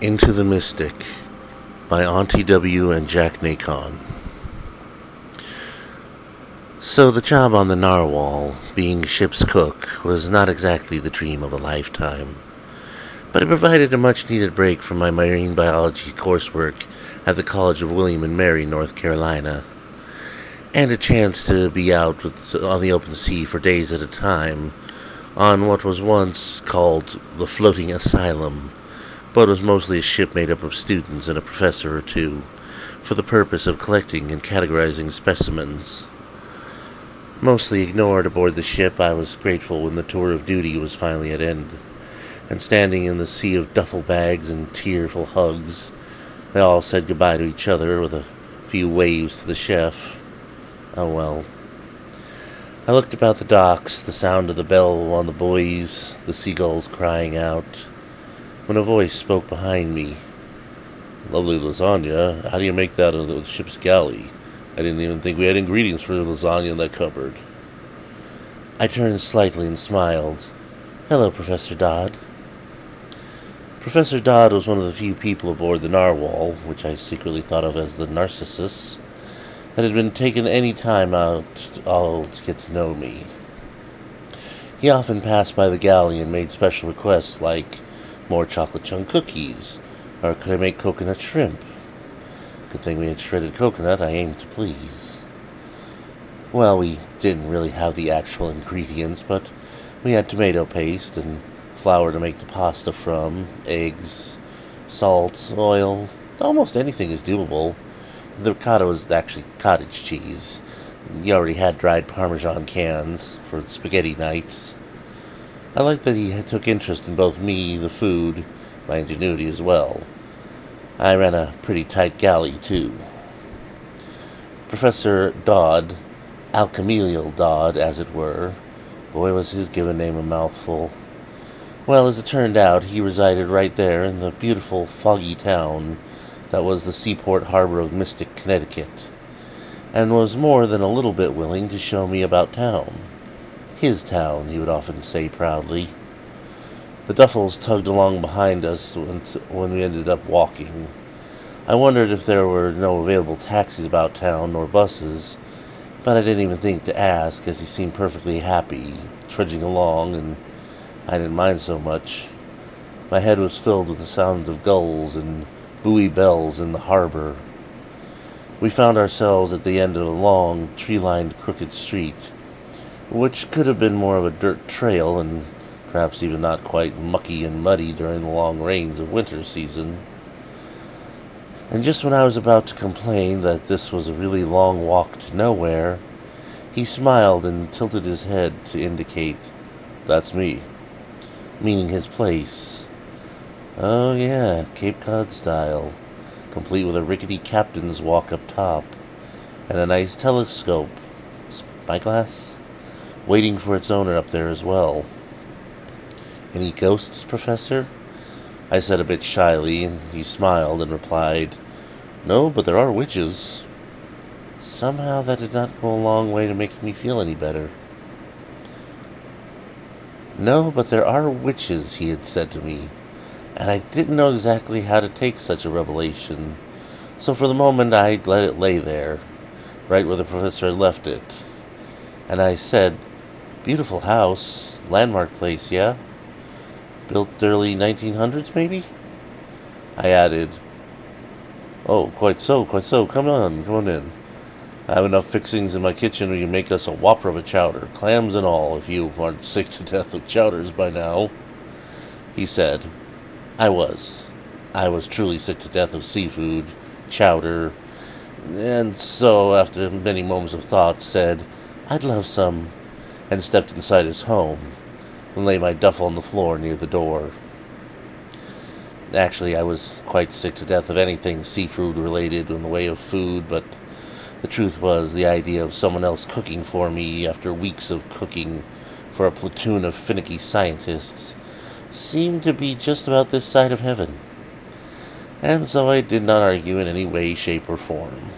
Into the Mystic by Auntiew and JakNekon. So the job on the narwhal, being ship's cook, was not exactly the dream of a lifetime, but it provided a much-needed break from my marine biology coursework at the College of William and Mary, North Carolina, and a chance to be out on the open sea for days at a time on what was once called the Floating Asylum, but was mostly a ship made up of students and a professor or two, for the purpose of collecting and categorizing specimens. Mostly ignored aboard the ship, I was grateful when the tour of duty was finally at end, and standing in the sea of duffel bags and tearful hugs, they all said goodbye to each other with a few waves to the chef. Oh well. I looked about the docks, the sound of the bell on the buoys, the seagulls crying out, when a voice spoke behind me. "Lovely lasagna. How do you make that on the ship's galley? I didn't even think we had ingredients for lasagna in that cupboard." I turned slightly and smiled. "Hello, Professor Dodd." Professor Dodd was one of the few people aboard the narwhal, which I secretly thought of as the Narcissus, that had been taken any time out all to get to know me. He often passed by the galley and made special requests like more chocolate chunk cookies, or could I make coconut shrimp? Good thing we had shredded coconut, I aimed to please. Well, we didn't really have the actual ingredients, but we had tomato paste and flour to make the pasta from, eggs, salt, oil, almost anything is doable. The ricotta was actually cottage cheese. You already had dried Parmesan cans for spaghetti nights. I liked that he took interest in both me, the food, my ingenuity as well. I ran a pretty tight galley, too. Professor Dodd, Alchemilial Dodd, as it were, boy was his given name a mouthful. Well, as it turned out, he resided right there in the beautiful, foggy town that was the seaport harbor of Mystic, Connecticut, and was more than a little bit willing to show me about town. His town, he would often say proudly. The duffels tugged along behind us when we ended up walking. I wondered if there were no available taxis about town nor buses, but I didn't even think to ask, as he seemed perfectly happy, trudging along, and I didn't mind so much. My head was filled with the sound of gulls and buoy bells in the harbor. We found ourselves at the end of a long, tree-lined, crooked street, which could have been more of a dirt trail and perhaps even not quite mucky and muddy during the long rains of winter season. And just when I was about to complain that this was a really long walk to nowhere, he smiled and tilted his head to indicate, "That's me," meaning his place. Oh yeah, Cape Cod style, complete with a rickety captain's walk up top, and a nice telescope, spyglass, waiting for its owner up there as well. "Any ghosts, Professor?" I said a bit shyly, and he smiled and replied, "No, but there are witches." Somehow that did not go a long way to making me feel any better. "No, but there are witches," he had said to me, and I didn't know exactly how to take such a revelation, so for the moment I let it lay there, right where the professor had left it. And I said, "Beautiful house, landmark place, yeah? Built early 1900s, maybe?" I added, "Oh, quite so, come on in. I have enough fixings in my kitchen where you make us a whopper of a chowder, clams and all, if you aren't sick to death of chowders by now." He said, I was. I was truly sick to death of seafood, chowder, and so, after many moments of thought, said, "I'd love some," and stepped inside his home, and lay my duffel on the floor near the door. Actually, I was quite sick to death of anything seafood-related in the way of food, but the truth was, the idea of someone else cooking for me after weeks of cooking for a platoon of finicky scientists seemed to be just about this side of heaven. And so I did not argue in any way, shape, or form.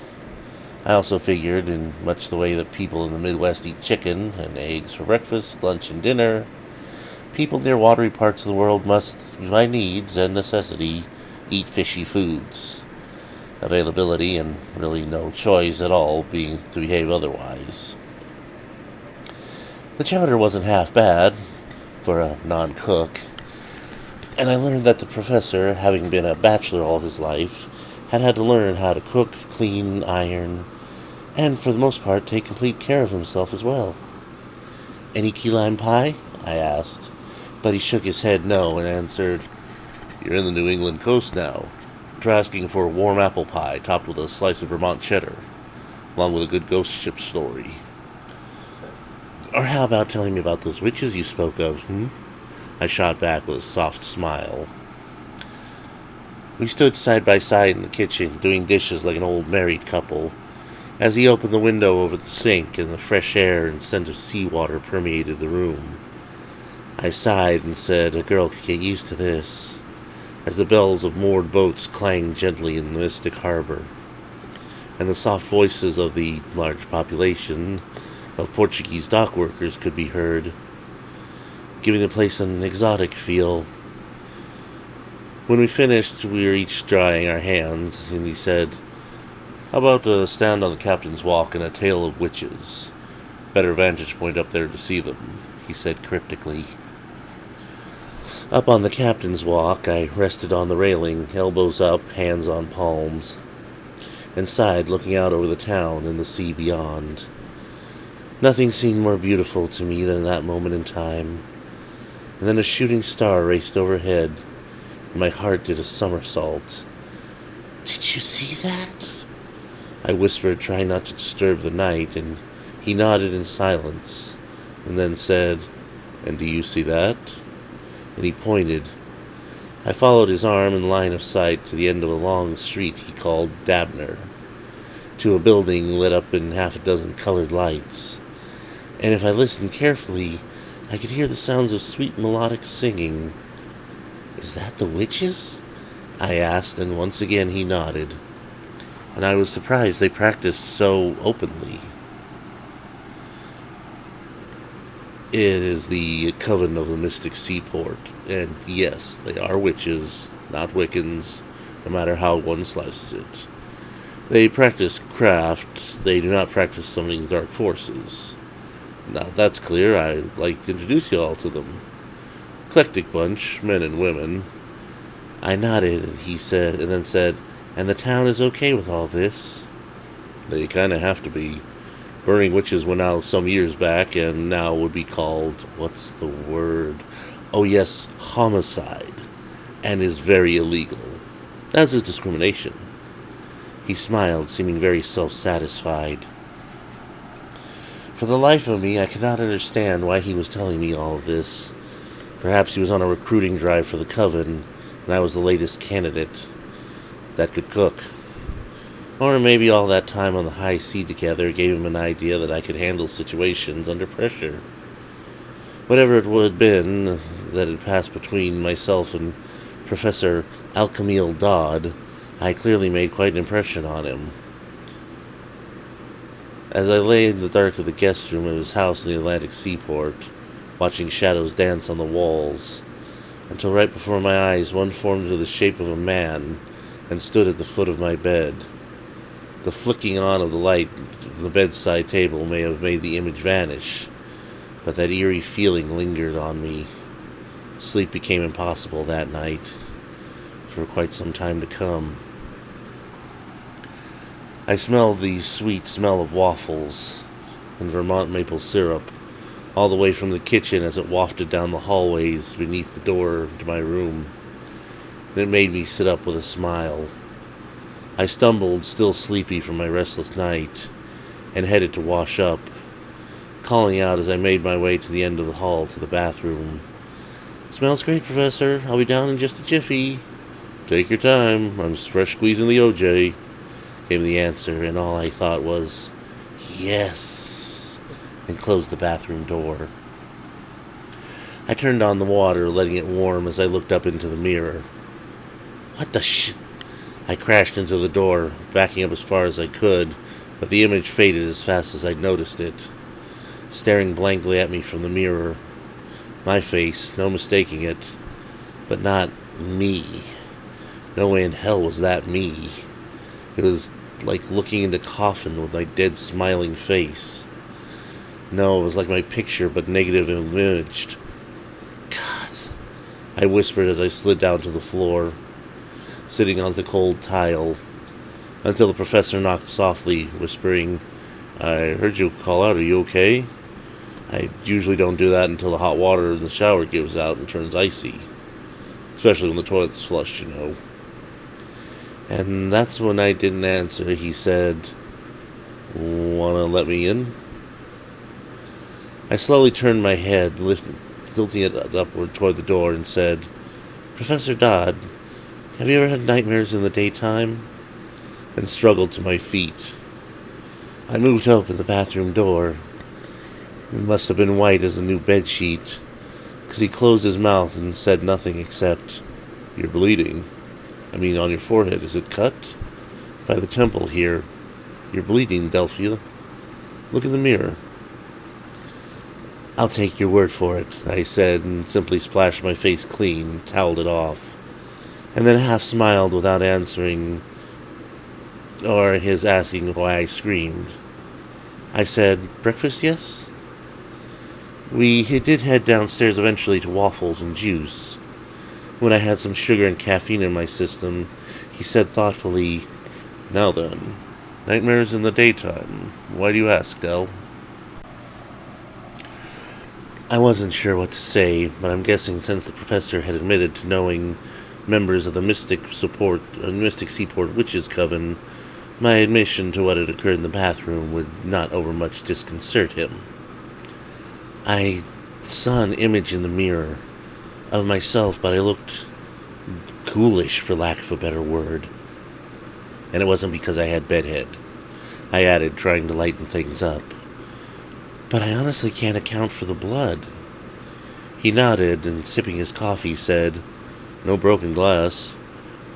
I also figured, in much the way that people in the Midwest eat chicken and eggs for breakfast, lunch, and dinner, people near watery parts of the world must, by needs and necessity, eat fishy foods. Availability and really no choice at all being to behave otherwise. The chowder wasn't half bad for a non-cook, and I learned that the professor, having been a bachelor all his life, had to learn how to cook, clean, iron, and for the most part take complete care of himself as well. Any key lime pie? I asked, but he shook his head no and answered, "You're in the New England coast now. Try asking for a warm apple pie topped with a slice of Vermont cheddar, along with a good ghost ship story. Or how about telling me about those witches you spoke of, I shot back with a soft smile. We stood side by side in the kitchen, doing dishes like an old married couple, as he opened the window over the sink and the fresh air and scent of seawater permeated the room. I sighed and said a girl could get used to this, as the bells of moored boats clanged gently in the mystic harbor, and the soft voices of the large population of Portuguese dock workers could be heard, giving the place an exotic feel. When we finished, we were each drying our hands, and he said, "How about a stand on the captain's walk and a tale of witches? Better vantage point up there to see them," he said cryptically. Up on the captain's walk, I rested on the railing, elbows up, hands on palms, and sighed, looking out over the town and the sea beyond. Nothing seemed more beautiful to me than that moment in time. And then a shooting star raced overhead, and my heart did a somersault. "Did you see that?" I whispered, trying not to disturb the night, and he nodded in silence, and then said, "And do you see that?" And he pointed. I followed his arm in line of sight to the end of a long street he called Dabner, to a building lit up in half a dozen colored lights. And if I listened carefully, I could hear the sounds of sweet melodic singing. "Is that the witches?" I asked, and once again he nodded. And I was surprised they practiced so openly. It is the coven of the mystic seaport, and yes, they are witches, not Wiccans, no matter how one slices it. They practice craft, they do not practice summoning dark forces. Now that's clear, I'd like to introduce you all to them. Eclectic bunch, men and women. I nodded, and he said, and then said, "And the town is okay with all this?" "They kinda have to be. Burning witches went out some years back, and now would be called, what's the word? Oh yes, homicide, and is very illegal. As is discrimination." He smiled, seeming very self-satisfied. For the life of me, I could not understand why he was telling me all of this. Perhaps he was on a recruiting drive for the coven, and I was the latest candidate that could cook. Or maybe all that time on the high sea together gave him an idea that I could handle situations under pressure. Whatever it would have been that had passed between myself and Professor Alchemiel Dodd, I clearly made quite an impression on him. As I lay in the dark of the guest room of his house in the Atlantic seaport, watching shadows dance on the walls, until right before my eyes one formed into the shape of a man and stood at the foot of my bed. The flicking on of the light of the bedside table may have made the image vanish, but that eerie feeling lingered on me. Sleep became impossible that night, for quite some time to come. I smelled the sweet smell of waffles and Vermont maple syrup all the way from the kitchen as it wafted down the hallways beneath the door to my room, and it made me sit up with a smile. I stumbled, still sleepy from my restless night, and headed to wash up, calling out as I made my way to the end of the hall to the bathroom, "Smells great, Professor. I'll be down in just a jiffy." "Take your time. I'm fresh squeezing the OJ," came the answer, and all I thought was, "Yes," and closed the bathroom door. I turned on the water, letting it warm as I looked up into the mirror. "What the shit?" I crashed into the door, backing up as far as I could, but the image faded as fast as I'd noticed it, staring blankly at me from the mirror. My face, no mistaking it, but not me. No way in hell was that me. It was like looking into a coffin with my dead smiling face. No, it was like my picture, but negative imaged. God, I whispered as I slid down to the floor, sitting on the cold tile, until the professor knocked softly, whispering, "I heard you call out. Are you okay?" I usually don't do that until the hot water in the shower gives out and turns icy. Especially when the toilet's flushed, you know. And that's when I didn't answer. He said, "Wanna let me in?" I slowly turned my head, tilting it upward toward the door, and said, "Professor Dodd, have you ever had nightmares in the daytime?" And struggled to my feet. I moved open the bathroom door. It must have been white as a new bedsheet, because he closed his mouth and said nothing except, "You're bleeding. I mean, on your forehead. Is it cut? By the temple here. You're bleeding, Delphia. Look in the mirror." "I'll take your word for it," I said, and simply splashed my face clean, toweled it off, and then half smiled without answering or his asking why I screamed. I said, "Breakfast, yes?" We did head downstairs eventually to waffles and juice. When I had some sugar and caffeine in my system, he said thoughtfully, "Now then, nightmares in the daytime. Why do you ask, Del?" I wasn't sure what to say, but I'm guessing since the professor had admitted to knowing members of the Mystic Seaport Witches Coven, my admission to what had occurred in the bathroom would not overmuch disconcert him. I saw an image in the mirror of myself, but I looked ghoulish, for lack of a better word. And it wasn't because I had bedhead, I added, trying to lighten things up. "But I honestly can't account for the blood." He nodded and, sipping his coffee, said, "No broken glass.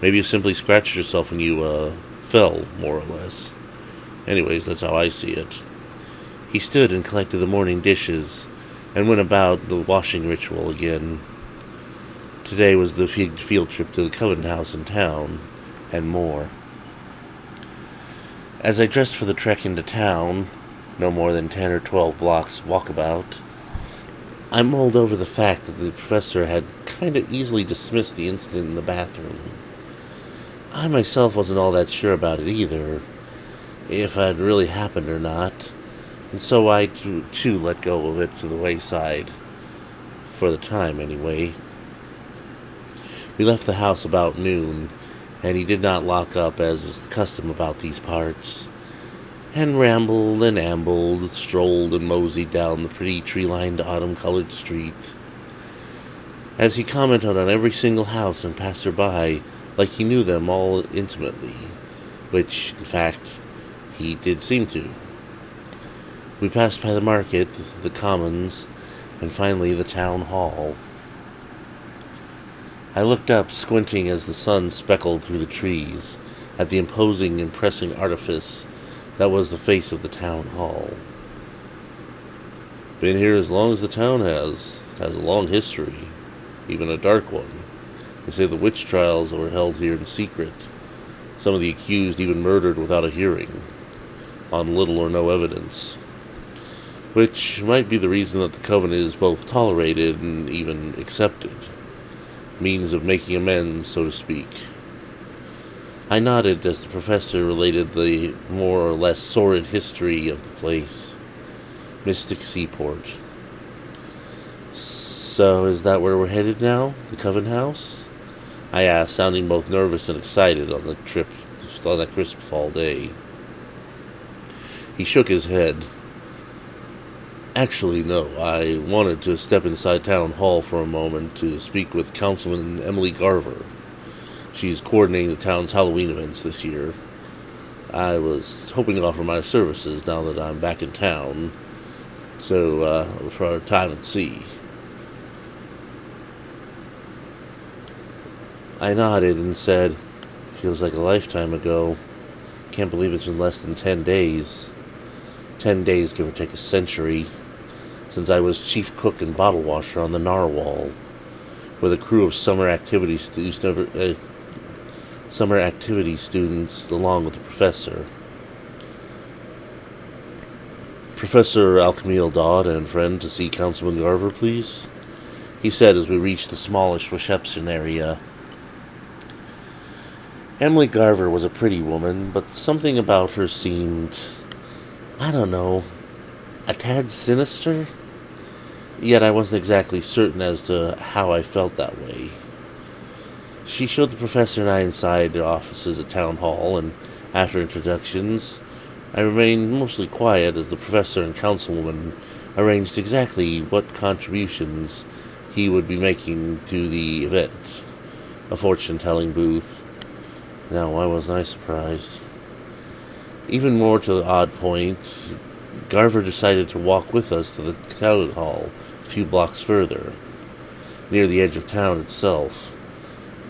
Maybe you simply scratched yourself when you, fell, more or less. Anyways, that's how I see it." He stood and collected the morning dishes and went about the washing ritual again. Today was the field trip to the Coven house in town, and more. As I dressed for the trek into town, no more than 10 or 12 blocks walkabout, I mulled over the fact that the professor had kind of easily dismissed the incident in the bathroom. I myself wasn't all that sure about it either, if it had really happened or not, and so I too let go of it to the wayside, for the time anyway. We left the house about noon, and he did not lock up as was the custom about these parts, and rambled and ambled, strolled and moseyed down the pretty tree-lined autumn-colored street. As he commented on every single house and passerby, like he knew them all intimately, which, in fact, he did seem to. We passed by the market, the commons, and finally the town hall. I looked up, squinting as the sun speckled through the trees, at the imposing and pressing artifice that was the face of the town hall. Been here as long as the town has a long history, even a dark one. They say the witch trials were held here in secret, some of the accused even murdered without a hearing, on little or no evidence. Which might be the reason that the coven is both tolerated and even accepted. Means of making amends, so to speak. I nodded as the professor related the more or less sordid history of the place. Mystic Seaport. "So is that where we're headed now? The Coven house?" I asked, sounding both nervous and excited on the trip on that crisp fall day. He shook his head. "Actually, no. I wanted to step inside town hall for a moment to speak with Councilman Emily Garver. She's coordinating the town's Halloween events this year. I was hoping to offer my services now that I'm back in town, so for our time at sea." I nodded and said, "Feels like a lifetime ago. Can't believe it's been less than 10 days. 10 days, give or take a century, since I was chief cook and bottle washer on the Narwhal, with a crew of summer activities summer activity students along with the professor. Professor Alchemiel Dodd and friend to see Councilman Garver, please, he said as we reached the smallish reception area. Emily Garver was a pretty woman, but something about her seemed, I don't know, a tad sinister? Yet I wasn't exactly certain as to how I felt that way. She showed the professor and I inside their offices at Town Hall, and after introductions, I remained mostly quiet as the professor and councilwoman arranged exactly what contributions he would be making to the event. A fortune-telling booth. Now, why wasn't I surprised? Even more to the odd point, Garver decided to walk with us to the town hall a few blocks further, near the edge of town itself.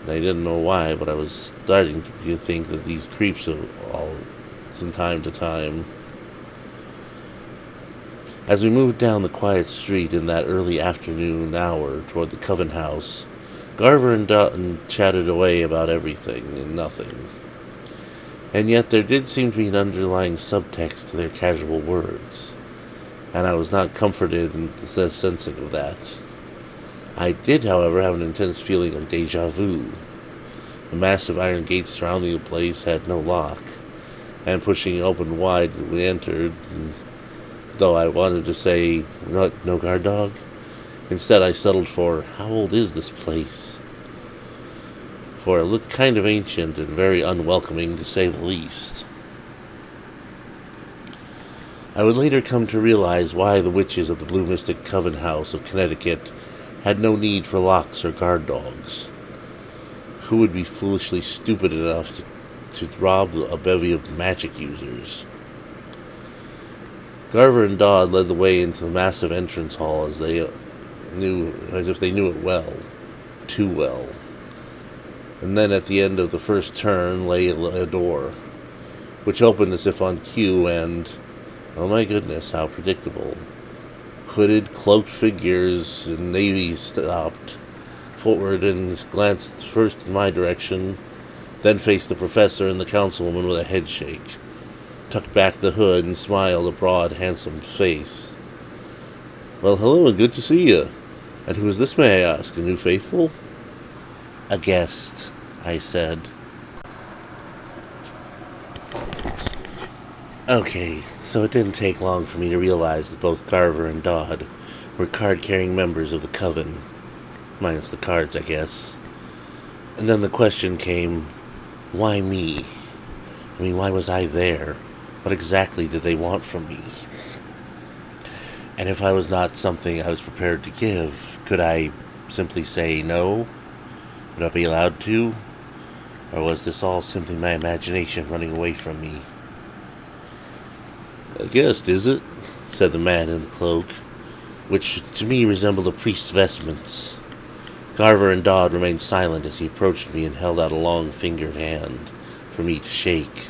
And I didn't know why, but I was starting to think that these creeps are all from time to time. As we moved down the quiet street in that early afternoon hour toward the Coven House, Garver and Dutton chatted away about everything and nothing. And yet there did seem to be an underlying subtext to their casual words, and I was not comforted in the sensing of that. I did, however, have an intense feeling of déjà vu. The massive iron gates surrounding the place had no lock, and pushing it open wide we entered, and though I wanted to say, no guard dog, instead I settled for, how old is this place? For it looked kind of ancient and very unwelcoming, to say the least. I would later come to realize why the witches of the Blue Mystic Coven House of Connecticut had no need for locks or guard dogs. Who would be foolishly stupid enough to rob a bevy of magic users? Garver and Dodd led the way into the massive entrance hall as if they knew it well, too well. And then at the end of the first turn lay a door, which opened as if on cue, and, oh my goodness, how predictable. Hooded, cloaked figures in navy stopped forward and glanced first in my direction, then faced the professor and the councilwoman with a head shake, tucked back the hood and smiled a broad, handsome face. Well, hello and good to see you. And who is this, may I ask? A new faithful? A guest, I said. Okay, so it didn't take long for me to realize that both Garver and Dodd were card-carrying members of the Coven. Minus the cards, I guess. And then the question came, why me? I mean, why was I there? What exactly did they want from me? And if I was not something I was prepared to give, could I simply say no? Would I be allowed to? Or was this all simply my imagination running away from me? A guest, is it? Said the man in the cloak, which to me resembled a priest's vestments. Garver and Dodd remained silent as he approached me and held out a long-fingered hand for me to shake.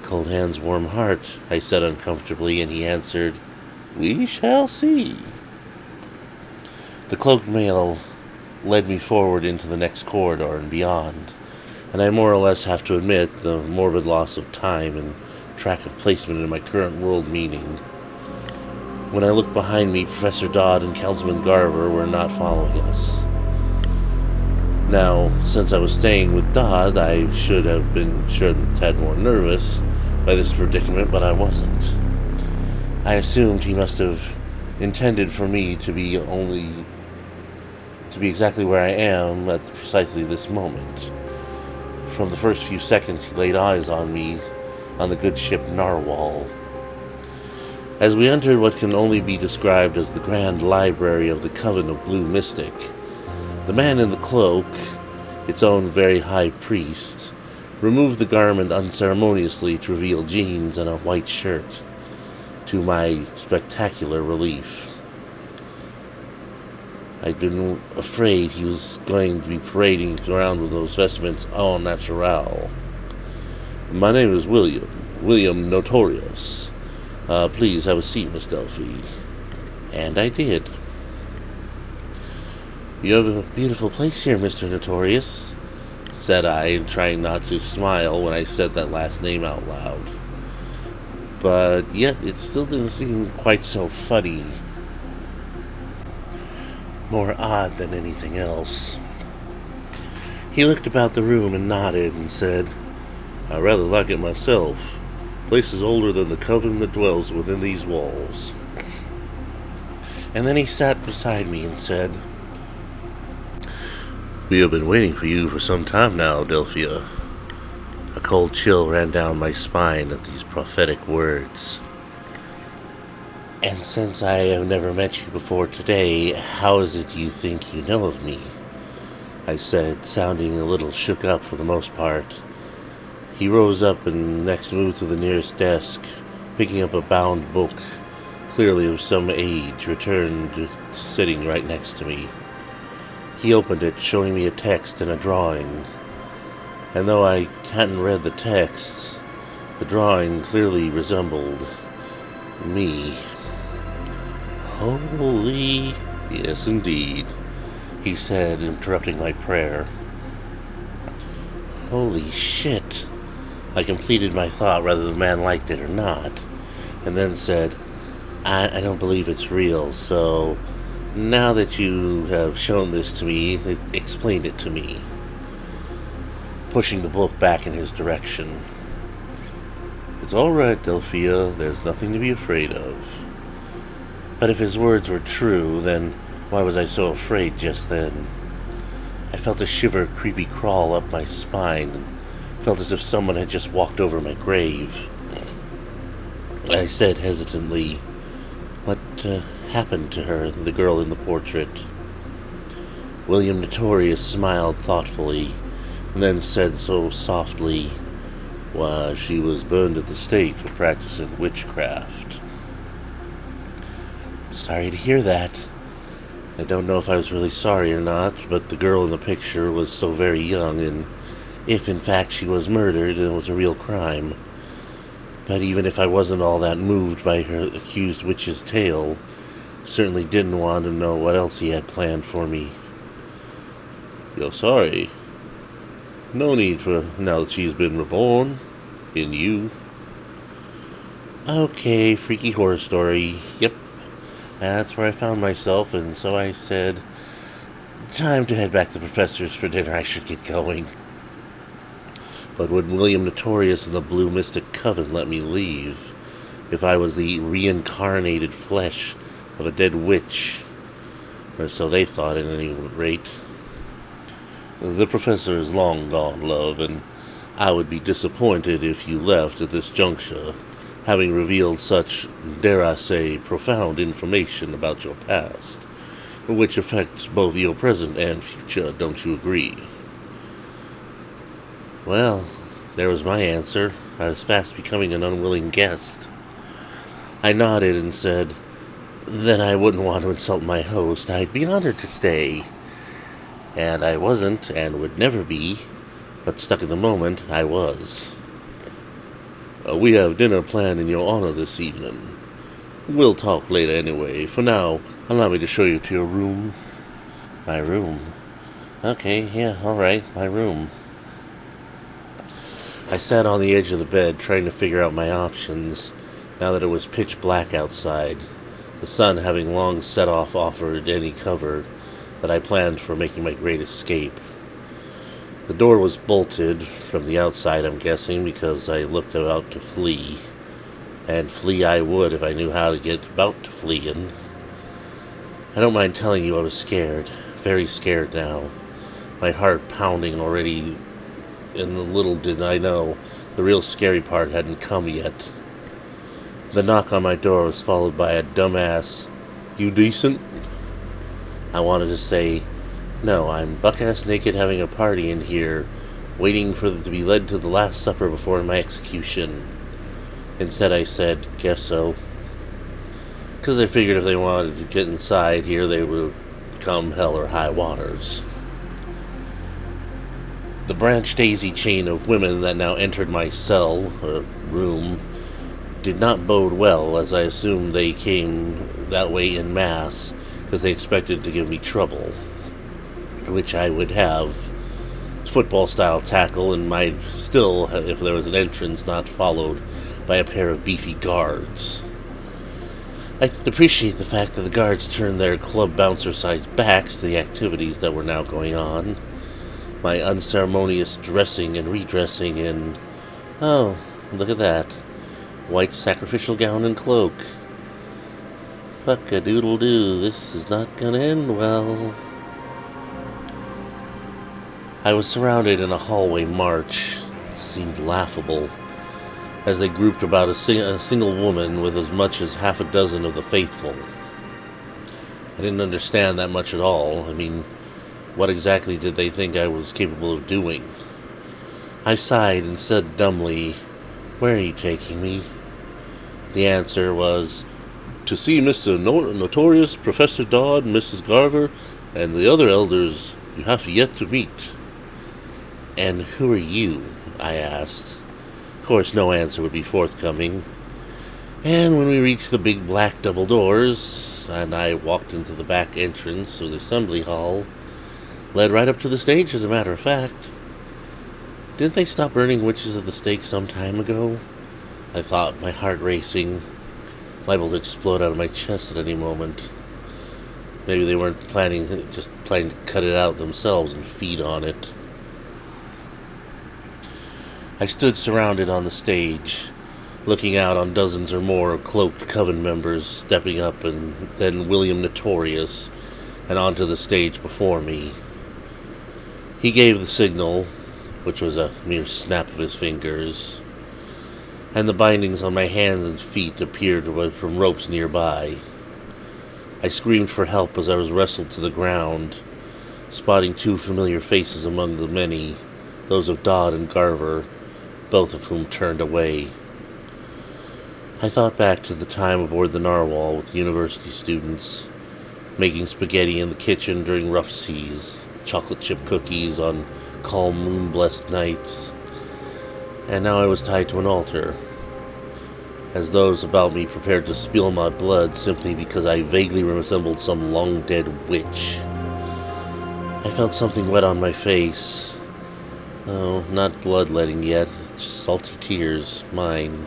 Cold hands, warm heart, I said uncomfortably, and he answered, we shall see. The cloaked male led me forward into the next corridor and beyond, and I more or less have to admit the morbid loss of time and track of placement in my current world meaning. When I looked behind me, Professor Dodd and Councilman Garver were not following us. Now, since I was staying with Dodd, I should have been a tad more nervous by this predicament, but I wasn't. I assumed he must have intended for me to be exactly where I am at precisely this moment. From the first few seconds he laid eyes on me on the good ship Narwhal. As we entered what can only be described as the grand library of the Coven of Blue Mystic, the man in the cloak, its own very high priest, removed the garment unceremoniously to reveal jeans and a white shirt, to my spectacular relief. I'd been afraid he was going to be parading around with those vestments au naturel. My name is William Notorious. Please have a seat, Miss Delphi. And I did. You have a beautiful place here, Mr. Notorious. said I, trying not to smile when I said that last name out loud. But yet, it still didn't seem quite so funny. More odd than anything else. He looked about the room and nodded and said, "I rather like it myself. The place is older than the coven that dwells within these walls." And then he sat beside me and said, "We have been waiting for you for some time now, Delphia." A cold chill ran down my spine at these prophetic words. "And since I have never met you before today, how is it you think you know of me?" I said, sounding a little shook up for the most part. He rose up and next moved to the nearest desk, picking up a bound book, clearly of some age, returned to sitting right next to me. He opened it, showing me a text and a drawing. And though I hadn't read the text, the drawing clearly resembled me. "Holy..." "Yes, indeed," he said, interrupting my prayer. "Holy shit." I completed my thought whether the man liked it or not, and then said, I don't believe it's real, so now that you have shown this to me, explain it to me," pushing the book back in his direction. "It's all right, Delphia. There's nothing to be afraid of." But if his words were true, then why was I so afraid just then? I felt a shiver creepy crawl up my spine and felt as if someone had just walked over my grave. I said hesitantly, "What happened to her, the girl in the portrait?" William Notorious smiled thoughtfully, and then said so softly, "Why, she was burned at the stake for practicing witchcraft." Sorry to hear that. I don't know if I was really sorry or not, but the girl in the picture was so very young, and if in fact she was murdered, it was a real crime. But even if I wasn't all that moved by her accused witch's tale, certainly didn't want to know what else he had planned for me. "You're sorry? No need for, now that she's been reborn in you." "Okay, freaky horror story. Yep. That's where I found myself, and so I said, time to head back to the professor's for dinner. I should get going." But would William Notorious and the Blue Mystic Coven let me leave if I was the reincarnated flesh of a dead witch? Or so they thought, at any rate. "The professor is long gone, love, and I would be disappointed if you left at this juncture, having revealed such, dare I say, profound information about your past, which affects both your present and future, don't you agree?" Well, there was my answer. I was fast becoming an unwilling guest. I nodded and said, "Then I wouldn't want to insult my host. I'd be honored to stay." And I wasn't, and would never be, but stuck in the moment, I was. "We have dinner planned in your honor this evening. We'll talk later anyway. For now, allow me to show you to your room." "My room? Okay, yeah, all right, my room." I sat on the edge of the bed, trying to figure out my options, now that it was pitch black outside, the sun having long set off offered any cover that I planned for making my great escape. The door was bolted from the outside, I'm guessing, because I looked about to flee. And flee I would if I knew how to get about to fleeing. I don't mind telling you I was scared, very scared now, my heart pounding already, and little did I know the real scary part hadn't come yet. The knock on my door was followed by a dumbass, "You decent?" I wanted to say, "No, I'm buck-ass naked having a party in here, waiting for to be led to the Last Supper before my execution." Instead I said, "Guess so." Because I figured if they wanted to get inside here, they would come hell or high waters. The branch daisy chain of women that now entered my cell, or room, did not bode well, as I assumed they came that way en masse, because they expected to give me trouble, which I would have football-style tackle and might still, if there was an entrance, not followed by a pair of beefy guards. I could appreciate the fact that the guards turned their club bouncer-sized backs to the activities that were now going on. My unceremonious dressing and redressing in, oh, look at that, white sacrificial gown and cloak. Fuck-a-doodle-doo, this is not gonna end well. I was surrounded in a hallway march. It seemed laughable, as they grouped about a single woman with as much as half a dozen of the faithful. I didn't understand that much at all. I mean, what exactly did they think I was capable of doing? I sighed and said dumbly, "Where are you taking me?" The answer was, "To see Mr. Notorious, Professor Dodd, Mrs. Garver, and the other elders you have yet to meet." "And who are you?" I asked. Of course, no answer would be forthcoming. And when we reached the big black double doors, and I walked into the back entrance of the assembly hall, led right up to the stage, as a matter of fact. Didn't they stop burning witches at the stake some time ago? I thought, my heart racing, liable to explode out of my chest at any moment. Maybe they weren't just planning to cut it out themselves and feed on it. I stood surrounded on the stage, looking out on dozens or more of cloaked coven members stepping up, and then William Notorious, and onto the stage before me. He gave the signal, which was a mere snap of his fingers, and the bindings on my hands and feet appeared from ropes nearby. I screamed for help as I was wrestled to the ground, spotting two familiar faces among the many, those of Dodd and Garver, both of whom turned away. I thought back to the time aboard the narwhal with university students, making spaghetti in the kitchen during rough seas, chocolate chip cookies on calm moon-blessed nights, and now I was tied to an altar, as those about me prepared to spill my blood simply because I vaguely resembled some long-dead witch. I felt something wet on my face. No, not bloodletting yet, just salty tears, mine.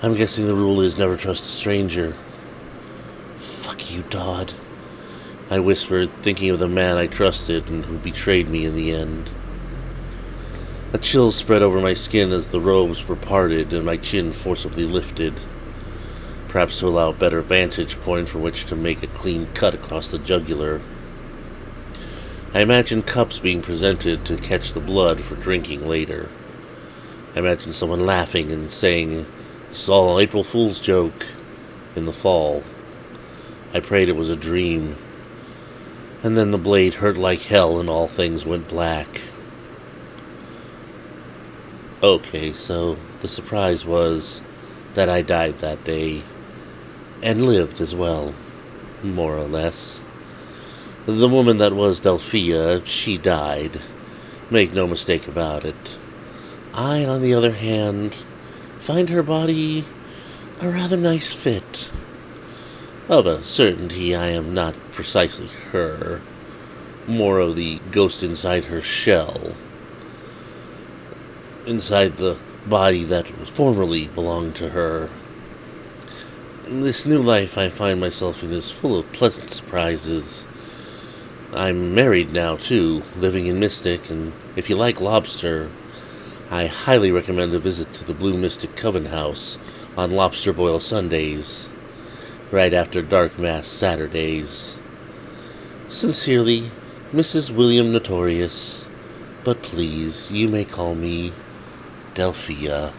I'm guessing the rule is never trust a stranger. "Fuck you, Dodd," I whispered, thinking of the man I trusted and who betrayed me in the end. A chill spread over my skin as the robes were parted and my chin forcibly lifted, perhaps to allow a better vantage point from which to make a clean cut across the jugular. I imagined cups being presented to catch the blood for drinking later. I imagined someone laughing and saying, "This is all an April Fool's joke," in the fall. I prayed it was a dream. And then the blade hurt like hell and all things went black. Okay, so the surprise was that I died that day, and lived as well, more or less. The woman that was Delphia, she died. Make no mistake about it. I, on the other hand, find her body a rather nice fit. Of a certainty, I am not precisely her, more of the ghost inside her shell, inside the body that formerly belonged to her. This new life I find myself in is full of pleasant surprises. I'm married now, too, living in Mystic, and if you like lobster, I highly recommend a visit to the Blue Mystic Coven House on Lobster Boil Sundays, right after Dark Mass Saturdays. Sincerely, Mrs. William Notorious, but please, you may call me Delphia.